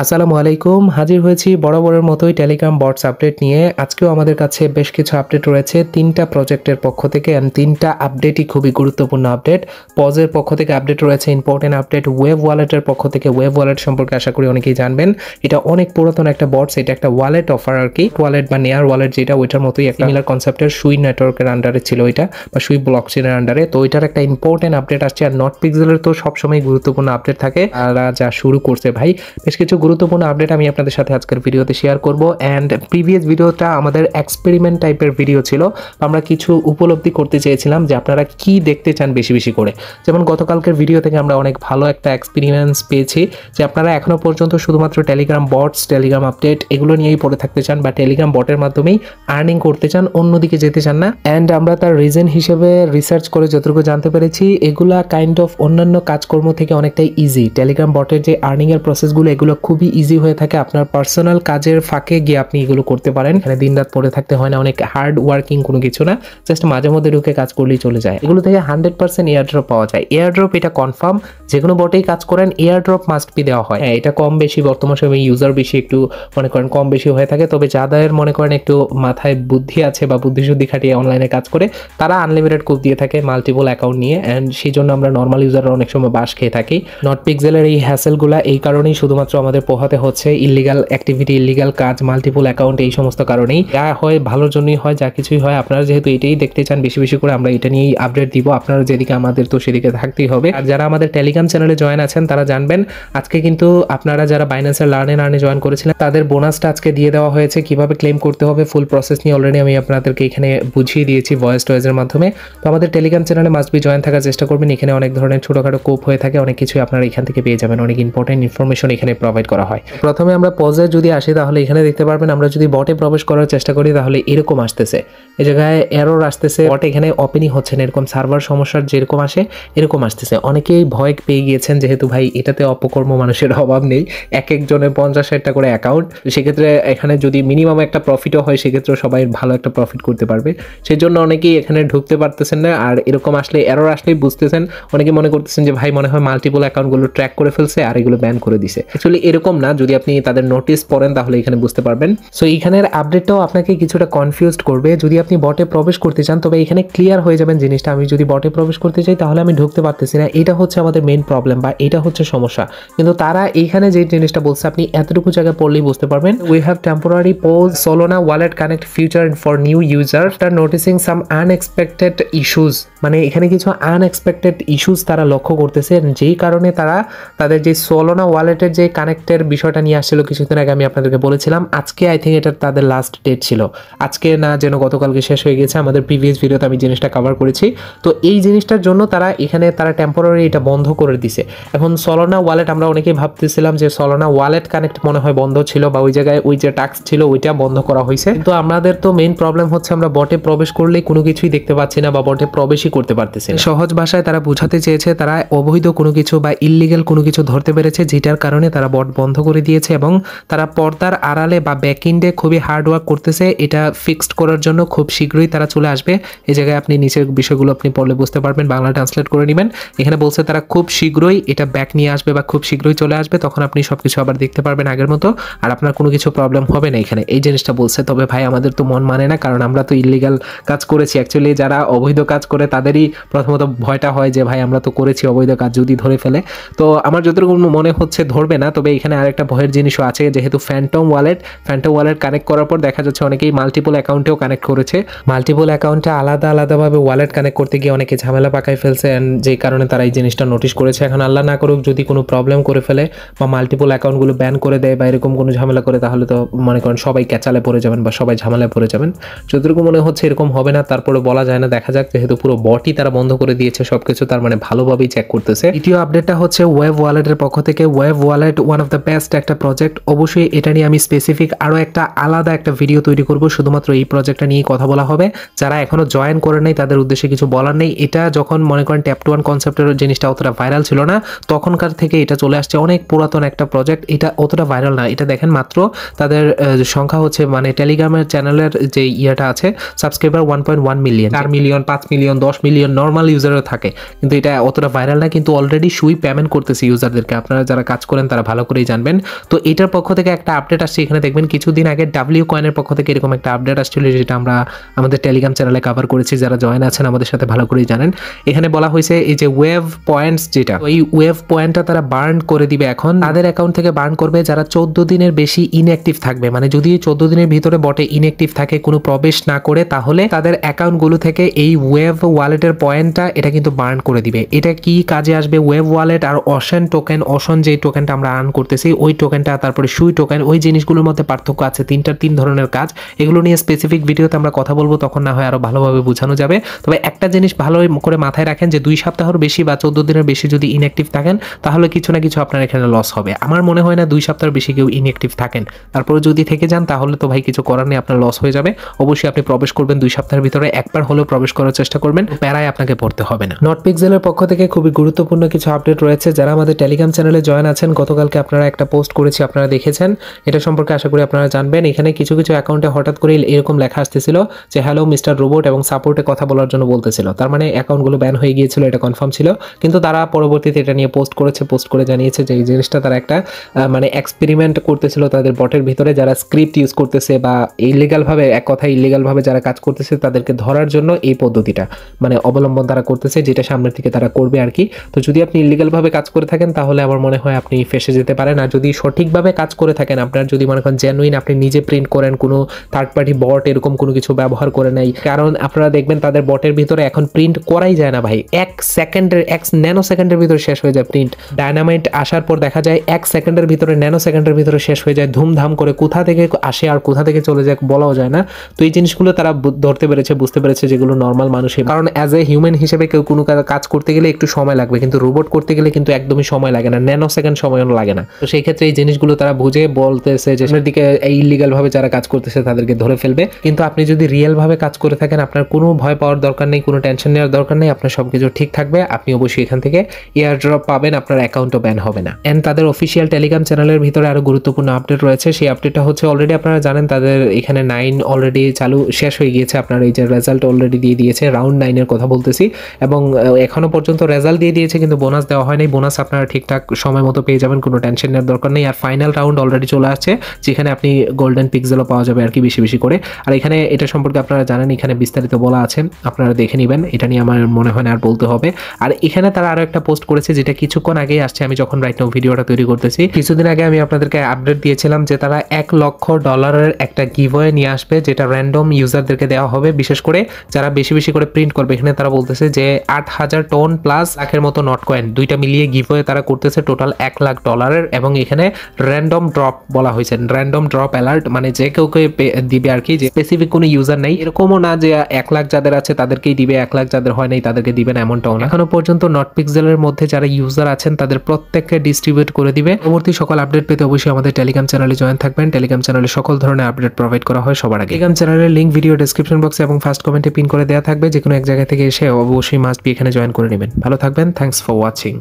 আসসালামু আলাইকুম, হাজির হয়েছি বরাবরের মতোই টেলিগ্রাম বটস আপডেট নিয়ে। আজকেও আমাদের কাছে বেশ কিছু আপডেট রয়েছে 3টা প্রজেক্টের পক্ষ থেকে, এন্ড 3টা আপডেটই খুবই গুরুত্বপূর্ণ আপডেট। পজের পক্ষ থেকে আপডেট রয়েছে, ইম্পর্টেন্ট আপডেট। ওয়েভ ওয়ালেটের পক্ষ থেকে, ওয়েভ ওয়ালেট সম্পর্কে আশা করি অনেকেই জানবেন। এটা অনেক পুরাতন একটা বটস, এটা একটা ওয়ালেট অফার আর কি। ওয়ালেট বা নেয়ার ওয়ালেট যেটা, ওইটার মতোই একটা সিমিলার কনসেপ্টের সুই নেটওয়ার্কের আন্ডারে ছিল এটা, বা সুই ব্লকচেনের আন্ডারে। তো এটার একটা ইম্পর্টেন্ট আপডেট আসছে। আর নট পিক্সেলের তো সবসময় গুরুত্বপূর্ণ আপডেট থাকে, আর যা শুরু করছে ভাই, বেশ কিছু গুরুত্বপূর্ণ আপডেট আমি আপনাদের সাথে আজকের ভিডিওতে শেয়ার করব। অ্যান্ড প্রিভিয়াস ভিডিওটা আমাদের এক্সপেরিমেন্ট টাইপের ভিডিও ছিল। আমরা কিছু উপলব্ধি করতে চেয়েছিলাম যে আপনারা কি দেখতে চান বেশি বেশি করে। যেমন গতকালকের ভিডিও থেকে আমরা অনেক ভালো একটা এক্সপেরিমেন্স পেয়েছি যে আপনারা এখনো পর্যন্ত শুধুমাত্র টেলিগ্রাম বটস, টেলিগ্রাম আপডেট এগুলো নিয়েই পড়ে থাকতে চান, বা টেলিগ্রাম বটের মাধ্যমেই আর্নিং করতে চান, অন্যদিকে যেতে চান না। অ্যান্ড আমরা তার রিজন হিসেবে রিসার্চ করে যতটুকু জানতে পেরেছি, এগুলা কাইন্ড অফ অন্যান্য কাজকর্ম থেকে অনেকটাই ইজি। টেলিগ্রাম বটের যে আর্নিং এর প্রসেসগুলো, এগুলো খুবই ইজি হয়ে থাকে। আপনার পার্সোনাল কাজের ফাঁকে গিয়ে আপনি এগুলো করতে পারেন। এখানে দিন রাত পড়ে থাকতে হয় না, অনেক হার্ড ওয়ার্কিং কোনো কিছু না, জাস্ট মাঝে মধ্যে ঢুকে কাজ করলেই চলে যায়। এগুলো থেকে 100% এয়ারড্রপ পাওয়া যায়। এয়ারড্রপ এটা কনফার্ম, যে কোনো বটেই কাজ করেন এয়ারড্রপ মাস্ট বি দেওয়া হয়। হ্যাঁ, এটা কম বেশি বর্তমান সময়ে ইউজার বেশি একটু মনে করেন কম বেশি হয়ে থাকে, তবে যাদের মনে করেন একটু মাথায় বুদ্ধি আছে বা বুদ্ধিশুদ্ধি খাটিয়ে অনলাইনে কাজ করে, তারা আনলিমিটেড কোপ দিয়ে থাকে মাল্টিপল অ্যাকাউন্ট নিয়ে। অ্যান্ড সেই জন্য আমরা নর্মাল ইউজাররা অনেক সময় বাস খেয়ে থাকি। নট পিক্সেলের এই হ্যাসেলগুলা এই কারণেই শুধুমাত্র আমাদের পোহাতে হচ্ছে, ইলিগাল অ্যাক্টিভিটি, ইলিগাল কাজ, মাল্টিপল অ্যাকাউন্ট, এই সমস্ত কারণেই। যা হয় ভালোর জন্যই হয়, যা কিছুই হয়। আপনারা যেহেতু এটাই দেখতে চান বেশি বেশি করে, আমরা এটা নিয়েই আপডেট দিব। আপনারা যেদিকে আমাদের তো সেদিকে থাকতেই হবে। আর যারা আমাদের টেলিগ্রাম চ্যানেলে জয়েন আছেন তারা জানবেন, আজকে কিন্তু আপনারা যারা বাইন্যান্সের লার্নে জয়েন করেছিলেন তাদের বোনাসটা আজকে দিয়ে দেওয়া হয়েছে। কিভাবে ক্লেম করতে হবে ফুল প্রসেস নিয়ে অলরেডি আমি আপনাদেরকে এখানে বুঝিয়ে দিয়েছি ভয়েস টয়েসের মাধ্যমে। তো আমাদের টেলিগ্রাম চ্যানেলে মাস্ট বি জয়েন থাকার চেষ্টা করবেন। এখানে অনেক ধরনের ছোটখাটো কোপ হয়ে থাকে, অনেক কিছুই আপনারা এখান থেকে পেয়ে যাবেন। অনেক ইম্পর্টেন্ট ইনফরমেশন এখানে প্রোভাইড করা হয়। প্রথমে আমরা পজে যদি আসি, তাহলে এখানে দেখতে পারবেন আমরা যদি বটে প্রবেশ করার চেষ্টা করি তাহলে এরকম আসতেছে, এই জায়গায় এরর আসতেছে, বট এখানে ওপেনই হচ্ছে না, এরকম সার্ভার সমস্যার যেরকম আসে এরকম আসতেছে। অনেকেই ভয় পেয়ে গিয়েছেন, যেহেতু ভাই এটাতে অপকর্ম মানুষের অভাব নেই, এক একজনের 50,000 করে অ্যাকাউন্ট। সেক্ষেত্রে এখানে যদি মিনিমাম একটা প্রফিটও হয়, সেক্ষেত্রে সবাই ভালো একটা প্রফিট করতে পারবে। সেই জন্য অনেকেই এখানে ঢুকতে পারতেছেন না। আর এরকম আসলে এরর আসলেই বুঝতেছেন, অনেকে মনে করতেছেন যে ভাই মনে হয় মাল্টিপল অ্যাকাউন্টগুলো ট্র্যাক করে ফেলছে আর এগুলো ব্যান করে দিছে। অ্যাকচুয়ালি এরকম না, যদি আপনি তাদের নোটিশ পড়েন তাহলে এখানে বুঝতে পারবেন। সো এইখানের আপডেটটাও আপনাকে কিছুটা কনফিউজড করবে। যদি আপনি বটে প্রবেশ করতে চান তবে এখানে ক্লিয়ার হয়ে যাবেন জিনিসটা। আমি যদি বটে প্রবেশ করতে চাই তাহলে আমি ঢুকতে পারতেছি না, এটা হচ্ছে আমাদের মেইন প্রবলেম বা এটা হচ্ছে সমস্যা। কিন্তু তারা এইখানে যে জিনিসটা বলছে আপনি এতটুকু জায়গায় পড়লেই বুঝতে পারবেন। We have temporary pause Solana wallet connect feature for new user আর নোটিসিং সাম আনএক্সপেক্টেড ইস্যুস। মানে এখানে কিছু আনএক্সপেক্টেড ইস্যুস তারা লক্ষ্য করতেছে, যেই কারণে তারা তাদের যে সোলোনা ওয়ালেটের যে কানেক্টের বিষয়টা নিয়ে আসছিল কিছুদিন আগে, আমি আপনাদেরকে বলেছিলাম আজকে আই থিঙ্ক এটা তাদের লাস্ট ডেট ছিল। আজকে না যেন গতকালকে শেষ হয়ে গেছে, আমাদের প্রিভিয়াস ভিডিওতে আমি জিনিসটা কভার করেছি। তো এই জিনিসটার জন্য তারা এখানে টেম্পোরারি এটা বন্ধ করে দিছে। এখন সোলোনা ওয়ালেট আমরা অনেকেই ভাবতেছিলাম যে সোলোনা ওয়ালেট কানেক্ট মনে হয় বন্ধ ছিল, বা ওই জায়গায় ওই যে টাস্ক ছিল ওইটা বন্ধ করা হয়েছে। কিন্তু আমাদের তো মেইন প্রবলেম হচ্ছে আমরা বটে প্রবেশ করলেই কোনো কিছুই দেখতে পাচ্ছি না, বা বটে প্রবেশই করতে পারতেছি না। সহজ ভাষায় তারা বোঝাতে চেয়েছে তারা অবৈধ কোনো কিছু বা ইললিগাল কোনো কিছু ধরতে পেরেছে, যেটার কারণে তারা বট বন্ধ করে দিয়েছে। এবং তারা পর্দার আড়ালে বা ব্যাকএন্ডে খুবই হার্ড ওয়ার্ক করতেছে এটা ফিক্সড করার জন্য। খুব শীঘ্রই তারা চলে আসবে। এই জায়গায় আপনি নিচের বিষয়গুলো আপনি পড়লে বুঝতে পারবেন, বাংলা ট্রান্সলেট করে নেবেন। এখানে বলছে তারা খুব শীঘ্রই এটা ব্যাক নিয়ে আসবে বা খুব শীঘ্রই চলে আসবে, তখন আপনি সবকিছু আবার দেখতে পারবেন আগের মতো, আর আপনার কোনো কিছু প্রবলেম হবে না। এখানে এই জিনিসটা বলছে। তবে ভাই আমাদের তো মন মানে না, কারণ আমরা তো ইললিগাল কাজ করেছি। অ্যাকচুয়ালি যারা অবৈধ কাজ করে তাদেরই প্রথমত ভয়টা হয় যে ভাই আমরা তো করেছি অবৈধ কাজ, যদি ধরে ফেলে। তো আমার যতটুকু মনে হচ্ছে ধরবে না। তবে এখানে আরেকটা ভয়ের জিনিসও আছে, যেহেতু ফ্যান্টম ওয়ালেট কানেক্ট করার পর দেখা যাচ্ছে অনেকেই মাল্টিপল অ্যাকাউন্টেও কানেক্ট করেছে। মাল্টিপল অ্যাকাউন্টে আলাদাভাবে ওয়ালেট কানেক্ট করতে গিয়ে অনেকে ঝামেলা পাকায় ফেলছে, যেই কারণে তারা এই জিনিসটা নোটিশ করেছে। এখন আল্লাহ না করুক যদি কোনো প্রবলেম করে ফেলে বা মাল্টিপল অ্যাকাউন্টগুলো ব্যান করে দেয় বা এরকম কোনো ঝামেলা করে, তাহলে তো মনে করেন সবাই ক্যাচালে পড়ে যাবেন বা সবাই ঝামেলায় পড়ে যাবেন। যতটুকু মনে হচ্ছে এরকম হবে না, তারপরে বলা যায় না, দেখা যাক। যেহেতু পুরো বটই তারা বন্ধ করে দিয়েছে সবকিছু, তার মানে ভালোভাবেই চেক করতেছে। দ্বিতীয় আপডেটটা হচ্ছে ওয়েভ ওয়ালেটের পক্ষ থেকে। Wave wallet one of the best একটা প্রজেক্ট। অবশ্যই এটা নিয়ে আমি স্পেসিফিক আরও একটা আলাদা একটা ভিডিও তৈরি করব, শুধুমাত্র এই প্রজেক্টটা নিয়ে কথা বলা হবে। যারা এখনো জয়েন করে নাই তাদের উদ্দেশ্যে কিছু বলার নেই। এটা যখন মনে করেন ট্যাপ টু ওয়ান কনসেপ্টের জিনিসটা অতটা ভাইরাল ছিল না, তখনকার থেকে এটা চলে আসছে। অনেক পুরাতন একটা প্রজেক্ট, এটা অতটা ভাইরাল না। এটা দেখেন মাত্র তাদের সংখ্যা হচ্ছে মানে টেলিগ্রামের চ্যানেলের যে ইয়েটা আছে subscriber 1.1 million, 4 million, 5 million, 10 million normal ইউজারও থাকে, কিন্তু এটা অতটা ভাইরাল না। কিন্তু অলরেডি সুই পেমেন্ট করতেছে ইউজারদেরকে। আপনারা যারা কাজ করেন তারা ভালো করেই জানবেন। তো এটার পক্ষ থেকে একটা আপডেট আসছে, এখানে দেখবেন কিছুদিন আগে ডাব্লিউ কয়েনের পক্ষ থেকে এরকম একটা আপডেট আসছিল, যেটা আমরা আমাদের টেলিগ্রাম চ্যানেলে কভার করেছি। যারা জয়েন আছেন আমাদের সাথে ভালো করেই জানেন। এখানে বলা হয়েছে এই যে ওয়েভ পয়েন্টস, যেটা ওই ওয়েভ পয়েন্টটা তারা বার্ন করে দিবে এখন, তাদের অ্যাকাউন্ট থেকে বার্ন করবে যারা 14 দিনের বেশি ইনঅ্যাক্টিভ থাকবে। মানে যদি 14 দিনের ভিতরে বটে ইনঅ্যাক্টিভ থাকে, কোনো প্রবেশ না করে, তাহলে তাদের অ্যাকাউন্টগুলো থেকে এই ওয়েভ ওয়ালেটের পয়েন্টটা এটা কিন্তু বার্ন করে দিবে। এটা কি কাজে আসবে? ওয়েভ ওয়ালেট আর অশন টোকেন, অশন যে টোকেনটা আমরা আর্ন করতেছি ওই টোকেনটা, তারপরে সুই টোকেন, ওই জিনিসগুলোর মধ্যে পার্থক্য আছে। তিন ধরনের কাজ, এগুলো নিয়ে স্পেসিফিক ভিডিওতে আমরা কথা বলবো, তখন না হয় আরো ভালোভাবে বোঝানো যাবে। তবে একটা জিনিস ভালো করে মাথায় রাখেন যে 2 সপ্তাহের বেশি বা 14 দিনের বেশি যদি ইনঅ্যাক্টিভ থাকেন, তাহলে কিছু না কিছু আপনার এখানে লস হবে। আমার মনে হয় না 2 সপ্তাহের বেশি কেউ ইনঅ্যাক্টিভ থাকেন, তারপরে যদি থেকে যান তাহলে তো ভাই কিছু করার নেই, আপনার লস হয়ে যাবে। অবশ্যই আপনি প্রবেশ করবেন 2 সপ্তাহের ভিতরে, একবার হলেও প্রবেশ করার চেষ্টা করবেন, প্যারায় আপনাকে পড়তে হবে না। নটপিক্সেলের পক্ষ থেকে খুবই গুরুত্বপূর্ণ কিছু আপডেট রয়েছে। যারা আমাদের টেলিগ্রাম চ্যানেলে জয়েন আছেন, গতকালকে আপনারা একটা পোস্ট করেছি, আপনারা দেখেছেন, এটা সম্পর্কে আশা করি আপনারা জানবেন। এখানে কিছু অ্যাকাউন্টে হঠাৎ করে এরকম লেখা আসতেছিল যে হ্যালো মিস্টার রোবট, এবং সাপোর্টে কথা বলার জন্য বলতেছিল। তার মানে অ্যাকাউন্টগুলো ব্যান হয়ে গিয়েছিল, এটা কনফার্ম ছিল। কিন্তু তারা পরবর্তীতে এটা নিয়ে পোস্ট করে জানিয়েছে যে এই জিনিসটা তারা একটা মানে এক্সপেরিমেন্ট করতেছিল তাদের বটের ভিতরে, যারা স্ক্রিপ্ট ইউজ করতেছে বা ইলিগালভাবে, এক কথায় ইলিগালভাবে যারা কাজ করতেছে তাদেরকে ধরার জন্য এই পদ্ধতিটা মানে অবলম্বন তারা করতেছে, যেটা সামনের থেকে তারা করবে আর কি। তো যদি আপনি ইলিগালভাবে কাজ করে থাকেন তাহলে আমার মনে হয় আপনি ফেসে যেতে পারেন। আর যদি সঠিকভাবে কাজ করে থাকেন, আপনার যদি মনে করেন জেনুইন, আপনি নিজে প্রিন্ট করেন, কোনো থার্ড পার্টি বট এরকম কোনো কিছু ব্যবহার করে নাই, কারণ আপনারা দেখবেন তাদের বটের ভিতরে এখন প্রিন্ট করাই যায় না ভাই, 1 ন্যানো সেকেন্ডের ভিতরে শেষ হয়ে যায় প্রিন্ট। ডায়নামাইট আসার পর দেখা যায় 1 সেকেন্ডের ভিতরে, ন্যানো সেকেন্ডের ভিতরে শেষ হয়ে যায়, ধুমধাম করে। কোথা থেকে আসে আর কোথা থেকে চলে যায় বলাও যায় না। তো এই জিনিসগুলো তারা ধরতে পেরেছে, বুঝতে পেরেছে, যেগুলো নর্মাল মানুষের, কারণ অ্যাজ এ হিউম্যান হিসেবে কেউ কোনো কাজ করতে গেলে একটু সময় লাগবে, কিন্তু রোবট করতে গেলে কিন্তু একদমই সময় লাগে না, ন্যানো সেকেন্ড সময়ও লাগে না। তো সেই ক্ষেত্রে এই জিনিসগুলো তারা বুঝে বলতেছে যে সামনের দিকে এই ইলিগাল ভাবে যারা কাজ করতেছে তাদেরকে ধরে ফেলবে। কিন্তু আপনি যদি রিয়েল ভাবে কাজ করে থাকেন, আপনার কোনো ভয় পাওয়ার দরকার নেই, কোনো টেনশন নেওয়ার দরকার নেই, আপনার সবকিছু ঠিক থাকবে। আপনি অবশ্যই এখান থেকে এয়ার ড্রপ পাবেন, আপনার অ্যাকাউন্টও ব্যান হবে না। এন্ড তাদের অফিসিয়াল টেলিগ্রাম চ্যানেলের ভিতরে আরো গুরুত্বপূর্ণ আপডেট রয়েছে। সেই আপডেটটা হচ্ছে অলরেডি আপনারা জানেন তাদের এখানে 9 অলরেডি শেষ হয়ে গিয়েছে। আপনার এই যে রেজাল্ট অলরেডি দিয়ে দিয়েছে, রাউন্ড 9 এর কথা বলতেছি, এবং এখনো পর্যন্ত রেজাল্ট দিয়ে দিয়েছে কিন্তু বোনাস দেওয়া হয়নি। বোনাস আপনারা ঠিকঠাক সময় মতো পেয়ে যাবেন, কোনো টেনশন নেওয়ার দরকার নেই। আর ফাইনাল রাউন্ড অলরেডি চলে আসছে, যেখানে আপনি গোল্ডেন পিক্সেলও পাওয়া যাবে আর কি বেশি করে। আর এখানে এটা সম্পর্কে আপনারা জানেন, এখানে বিস্তারিত বলা আছে, আপনারা দেখে নেবেন, এটা নিয়ে আমার মনে হয় না আর বলতে হবে। আর এখানে তারা আরো একটা পোস্ট করেছে যেটা কিছুক্ষণ আগেই আসছে, আমি যখন রাইট নাও ভিডিওটা তৈরি করতেছি। কিছুদিন আগে আমি আপনাদেরকে আপডেট দিয়েছিলাম যে তারা $1 লক্ষ একটা গিভওয়ে নিয়ে আসবে, যেটা র্যান্ডম ইউজারদেরকে দেওয়া হবে, বিশেষ করে যারা বেশি করে প্রিন্ট করবে। এখানে তারা বলতেছে যে 8000 টন প্লাস লাখের মতো নট কয়েন, দুইটা মিলিয়ে গিভওয়ে তারা করতেছে টোটাল $1 লাখ। এবং এখানে র্যান্ডম ড্রপ বলা হয়েছে, র্যান্ডম ড্রপ অ্যালার্ট, মানে যে কেউকে দিবে আর কি, যে স্পেসিফিক কোনো ইউজার নেই, এরকমও না যে 1 লাখ যাদের আছে তাদেরকেই দিবে, 1 লাখ যাদের হয় নাই তাদেরকে দিবে না, এমনটাও না। এখনো পর্যন্ত নটপিক্সেলের মধ্যে যারা ইউজার আছেন তাদের প্রত্যেককে ডিস্ট্রিবিউট করে দিবে। পরবর্তী সকল আপডেট পেতে অবশ্যই আমাদের টেলিগ্রাম চ্যানেলে জয়েন থাকবেন। টেলিগ্রাম চ্যানেলে সকল ধরনের আপডেট প্রোভাইড করা হয় সবার আগে। টেলিগ্রাম চ্যানেলের লিংক ভিডিও ডেসক্রিপশন বক্সে এবং ফার্স্ট কমেন্টে পিন করে দেওয়া থাকবে। যে কোনো এক জায়গা থেকে এসে অবশ্যই মাস্ট বি এখানে জয়েন করে নেবেন। ভালো থাকবেন, থ্যাঙ্কস ফর ওয়াচিং।